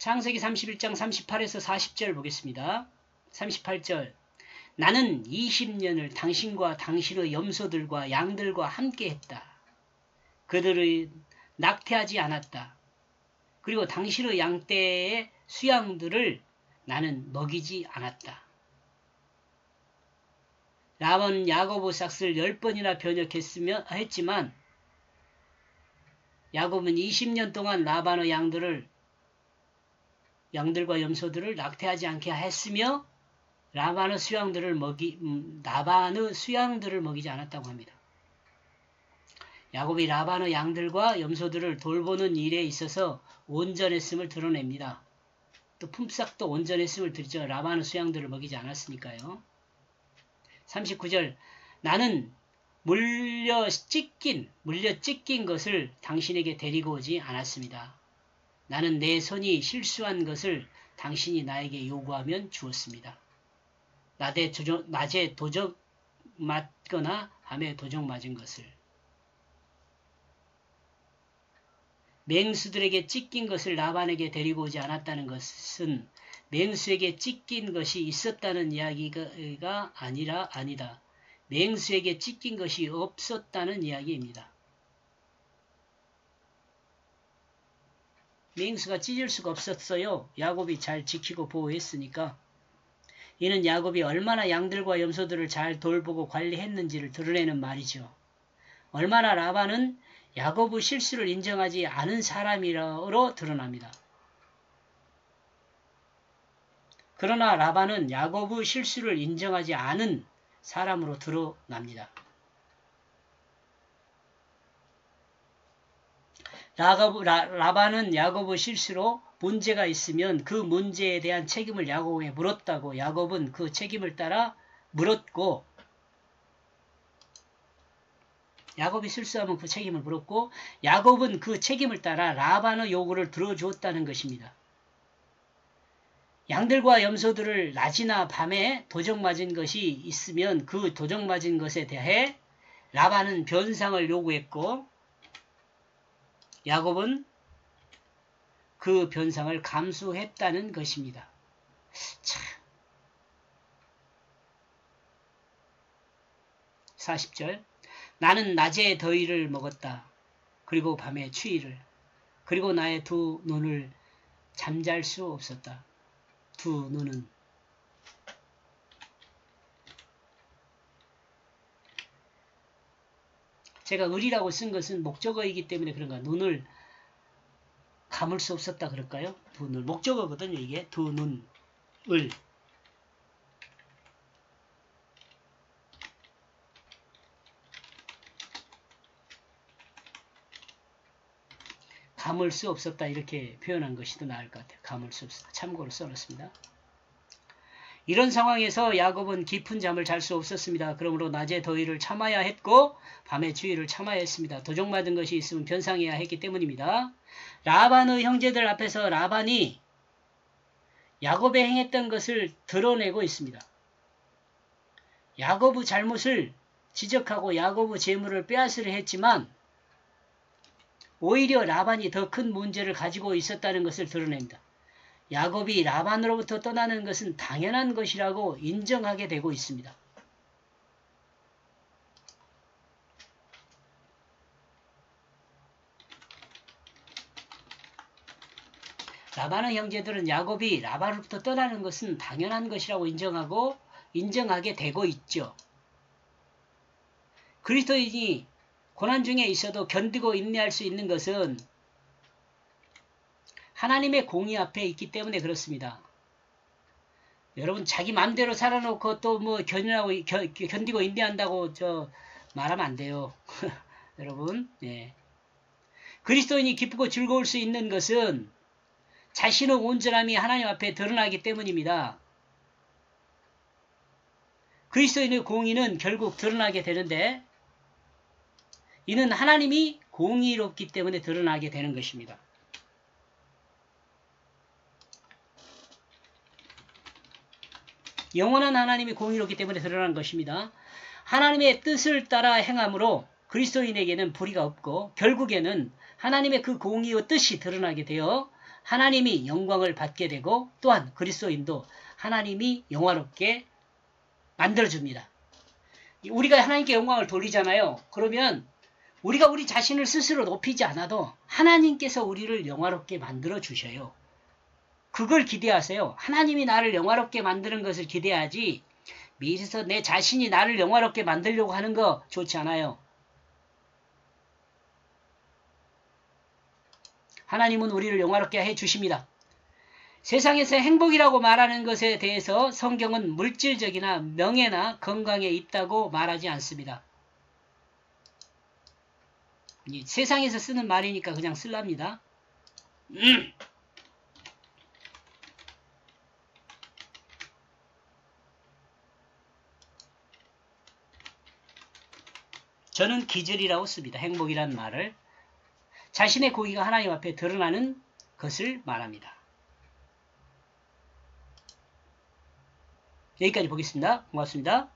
창세기 31장 38에서 40절 보겠습니다. 38절 나는 20년을 당신과 당신의 염소들과 양들과 함께 했다. 그들을 낙태하지 않았다. 그리고 당신의 양떼의 수양들을 나는 먹이지 않았다. 라반은 야고보 삭스를 10번이나 변역했지만 야곱은 20년 동안 라반의 양들과 염소들을 낙태하지 않게 했으며 라반의 수양들을 먹이지 않았다고 합니다. 야곱이 라반의 양들과 염소들을 돌보는 일에 있어서 온전했음을 드러냅니다. 또 품삯도 온전했음을 드리죠. 라반의 수양들을 먹이지 않았으니까요. 39절 나는 물려 찢긴 것을 당신에게 데리고 오지 않았습니다. 나는 내 손이 실수한 것을 당신이 나에게 요구하면 주었습니다. 낮에 도적 맞거나 밤에 도적 맞은 것을. 맹수들에게 찢긴 것을 라반에게 데리고 오지 않았다는 것은 맹수에게 찢긴 것이 있었다는 이야기가 아니다. 맹수에게 찢긴 것이 없었다는 이야기입니다. 맹수가 찢을 수가 없었어요. 야곱이 잘 지키고 보호했으니까. 이는 야곱이 얼마나 양들과 염소들을 잘 돌보고 관리했는지를 드러내는 말이죠. 얼마나 라반은 야곱의 실수를 인정하지 않은 사람이로 드러납니다. 그러나 라반은 야곱의 실수를 인정하지 않은 사람으로 드러납니다. 라반은 야곱의 실수로 문제가 있으면 그 문제에 대한 책임을 야곱에게 물었다고 야곱은 그 책임을 따라 물었고 야곱이 실수하면 그 책임을 물었고 야곱은 그 책임을 따라 라반의 요구를 들어주었다는 것입니다. 양들과 염소들을 낮이나 밤에 도적 맞은 것이 있으면 그 도적 맞은 것에 대해 라반은 변상을 요구했고 야곱은 그 변상을 감수했다는 것입니다. 참. 40절 나는 낮에 더위를 먹었다. 그리고 밤에 추위를. 그리고 나의 두 눈을 잠잘 수 없었다. 두 눈은 제가 을이라고 쓴 것은 목적어이기 때문에 그런가. 눈을 감을 수 없었다 그럴까요? 두 눈. 목적어거든요. 이게 두 눈, 을. 감을 수 없었다 이렇게 표현한 것이 더 나을 것 같아요. 감을 수 없었다. 참고로 써놨습니다. 이런 상황에서 야곱은 깊은 잠을 잘 수 없었습니다. 그러므로 낮에 더위를 참아야 했고 밤에 추위를 참아야 했습니다. 도적 맞은 것이 있으면 변상해야 했기 때문입니다. 라반의 형제들 앞에서 라반이 야곱의 행했던 것을 드러내고 있습니다. 야곱의 잘못을 지적하고 야곱의 재물을 빼앗으려 했지만 오히려 라반이 더 큰 문제를 가지고 있었다는 것을 드러냅니다. 야곱이 라반으로부터 떠나는 것은 당연한 것이라고 인정하게 되고 있습니다. 라반의 형제들은 야곱이 라반으로부터 떠나는 것은 당연한 것이라고 인정하게 되고 있죠. 그리스도인이 고난 중에 있어도 견디고 인내할 수 있는 것은 하나님의 공의 앞에 있기 때문에 그렇습니다. 여러분 자기 마음대로 살아놓고 또 뭐 견디고 인내한다고 말하면 안 돼요. 여러분, 네. 그리스도인이 기쁘고 즐거울 수 있는 것은 자신의 온전함이 하나님 앞에 드러나기 때문입니다. 그리스도인의 공의는 결국 드러나게 되는데 이는 하나님이 공의롭기 때문에 드러나게 되는 것입니다. 영원한 하나님이 공의롭기 때문에 드러난 것입니다. 하나님의 뜻을 따라 행함으로 그리스도인에게는 불의가 없고 결국에는 하나님의 그 공의의 뜻이 드러나게 되어 하나님이 영광을 받게 되고 또한 그리스도인도 하나님이 영화롭게 만들어줍니다. 우리가 하나님께 영광을 돌리잖아요. 그러면 우리가 우리 자신을 스스로 높이지 않아도 하나님께서 우리를 영화롭게 만들어 주셔요. 그걸 기대하세요. 하나님이 나를 영화롭게 만드는 것을 기대하지 미리서 내 자신이 나를 영화롭게 만들려고 하는 거 좋지 않아요. 하나님은 우리를 영화롭게 해주십니다. 세상에서 행복이라고 말하는 것에 대해서 성경은 물질적이나 명예나 건강에 있다고 말하지 않습니다. 세상에서 쓰는 말이니까 그냥 쓸랍니다. 저는 기절이라고 씁니다. 행복이란 말을. 자신의 고기가 하나님 앞에 드러나는 것을 말합니다. 여기까지 보겠습니다. 고맙습니다.